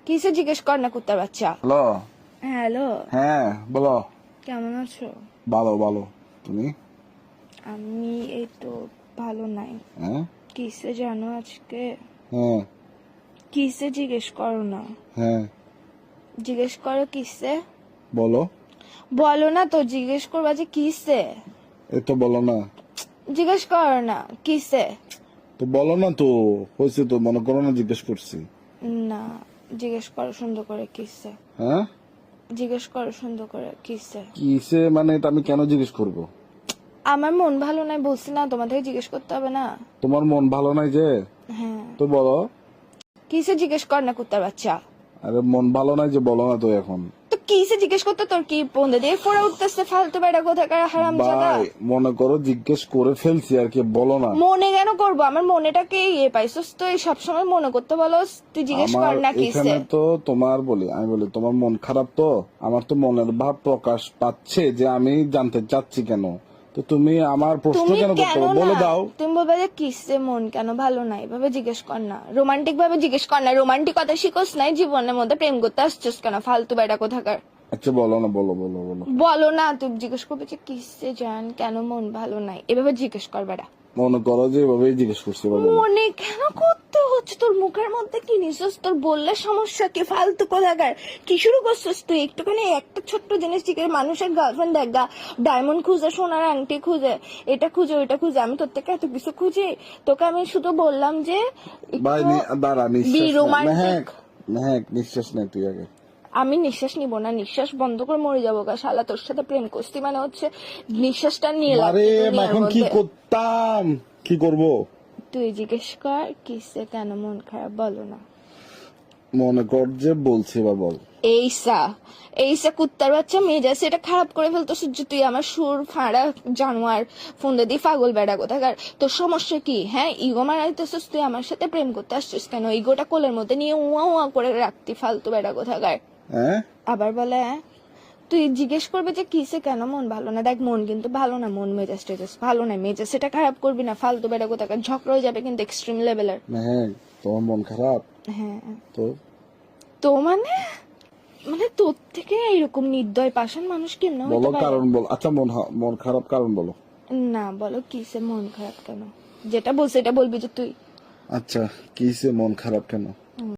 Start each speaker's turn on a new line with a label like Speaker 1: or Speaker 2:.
Speaker 1: কিসে জিজ্ঞেস কর না কুত্তার বাচ্চা।
Speaker 2: হ্যালো।
Speaker 1: হ্যালো,
Speaker 2: হ্যাঁ বলো।
Speaker 1: কেমন আছো?
Speaker 2: ভালো ভালো, তুমি?
Speaker 1: আমি এই তো ভালো নাই।
Speaker 2: হ্যাঁ
Speaker 1: কিসে জানো আজকে?
Speaker 2: হ্যাঁ
Speaker 1: কিসে জিজ্ঞেস করো না,
Speaker 2: হ্যাঁ
Speaker 1: জিজ্ঞেস করো কিসে।
Speaker 2: বলো।
Speaker 1: বলো না তো, জিজ্ঞেস করবা যে কিসে।
Speaker 2: এই তো বলো না।
Speaker 1: জিজ্ঞেস করো না কিসে।
Speaker 2: তো বলো না তো, হয়েছে তো, মনে করো না জিজ্ঞেস করছি।
Speaker 1: না, জিজ্ঞেস করো সুন্দর করে কিসে।
Speaker 2: হ্যাঁ
Speaker 1: জিজ্ঞেস করো সুন্দর করে কিসে।
Speaker 2: কিসে মানে এটা আমি কেন জিজ্ঞেস করব?
Speaker 1: আমার মন ভালো নাই বলছি না, তোমাদের জিজ্ঞেস করতে হবে না।
Speaker 2: তোমার মন ভালো নাই যে?
Speaker 1: হ্যাঁ,
Speaker 2: তো বলো।
Speaker 1: কিসে জিজ্ঞেস কর না কুত্তার বাচ্চা।
Speaker 2: আরে মন ভালো নাই যে বলো না তো এখন।
Speaker 1: তো কিসে জিজ্ঞেস করতে তোর কি পন্দে দিয়ে ফোড়া উঠতেছে ফালতু বেড়া কোথাকার হারাম জাদা।
Speaker 2: ভাই মনে করো জিজ্ঞেস করে ফেলছি আর কি, বলো না।
Speaker 1: মনে কেন করবো, আমার মনেটাকে ইয়ে পাইছস তো, এই সবসময় মনে করতে বলস, তুই জিজ্ঞেস
Speaker 2: আমার
Speaker 1: কর না কিসে।
Speaker 2: এখানে তো তোমার আমি বলি তোমার মন খারাপ, তো আমার তো মনের ভাব প্রকাশ পাচ্ছে যে আমি জানতে চাচ্ছি কেন। তো তুমি আমার প্রশ্ন
Speaker 1: তুমি
Speaker 2: কেন করতে
Speaker 1: কেন
Speaker 2: হবে? বলে
Speaker 1: না,
Speaker 2: দাও।
Speaker 1: তুমি বলবে যে কিসে মন কেন ভালো নাই, এভাবে জিজ্ঞেস কর না, রোমান্টিক ভাবে জিজ্ঞেস কর না। রোমান্টিকতা শিখোস নাই জীবনের মধ্যে, প্রেম করতে আসছিস কেন ফালতু বেড়া কোথাকার।
Speaker 2: আচ্ছা বলো না, বলো বলো বলো।
Speaker 1: বলো না, তুই জিজ্ঞেস করবে যে কিসে জান কেন মন ভালো নাই, এভাবে জিজ্ঞেস কর বেড়া।
Speaker 2: মনে করো যে এভাবেই জিজ্ঞেস করছি, এবার বলো।
Speaker 1: মনে কেন করতে হচ্ছে, তোর মুখের মধ্যে কি নিছিস, তোর বললে সমস্যা কি ফালতু কোথাকার। কি শুরু করছিস তুই, একটুখানি একটা ছোট্ট জিনিস জিজ্ঞেস, মানুষের গার্লফ্রেন্ড দেখ গা, ডায়মন্ড খুঁজে, সোনার আংটি খুঁজে, এটা খুঁজে ওইটা খুঁজে, আমি তোর থেকে এত কিছু খুঁজি। তোকে আমি শুধু বললাম যে
Speaker 2: ভাই দাঁড়া,
Speaker 1: বি
Speaker 2: নিঃশ্বাস নে।
Speaker 1: রোমান্টিক।
Speaker 2: মেহেক মেহেক, নিঃশ্বাস নে তুই আগে।
Speaker 1: আমি নিঃশ্বাস নিব না, নিঃশ্বাস বন্ধ করে মরে যাবো গা শালা, তোর সাথে প্রেম করছি মানে হচ্ছে নিঃশ্বাসটা নিয়ে
Speaker 2: আরে
Speaker 1: লাগবে দুনিয়ার
Speaker 2: এখন কি
Speaker 1: মধ্যে।
Speaker 2: করতাম, কি করব?
Speaker 1: তুই জিজ্ঞেস কর কিসে কেন মন খারাপ, বলো না।
Speaker 2: মনে কর যে বলছি, বা বল।
Speaker 1: এইসা কুত্তার বাচ্চা মেজাজ এটা খারাপ করে ফেলতো সূর্য, তুই আমার সুর ফাঁড়া জানোয়ার ফোন দিয়ে পাগল বেড়া কোথাকার। তোর সমস্যা কি? হ্যাঁ, ইগো মারাইতেছিস তুই, আমার সাথে প্রেম করতে আসছিস কেন? ইগোটা কোলের মধ্যে নিয়ে উয়া উয়া করে রাখতি ফালতু বেড়া কোথাকার।
Speaker 2: হ্যাঁ
Speaker 1: আবার বলে হ্যাঁ, তুই জিজ্ঞেস করবে যে কিসে কেন মন ভালো না। দেখ মন কিন্তু ভালো না, মন মেজাজ টেজাজ ভালো না, মেজাজ সেটা খারাপ করবি না ফালতু বেড়া কোথাকার, ঝগড়া হয়ে যাবে কিন্তু এক্সট্রিম লেভেলের।
Speaker 2: মেহেক, তোমার মন খারাপ?
Speaker 1: হ্যাঁ,
Speaker 2: তো
Speaker 1: তো মানে মানে তোর থেকে এরকম নির্দয় পাষাণ মানুষ কেমন
Speaker 2: বলো
Speaker 1: হতে পারে?
Speaker 2: কারণ বল। আচ্ছা মন খারাপ কারণ বলো।
Speaker 1: না, বলো কিসে মন খারাপ কেন, যেটা বলছে এটা বলবি যে তুই।
Speaker 2: আচ্ছা কিসে মন খারাপ কেন?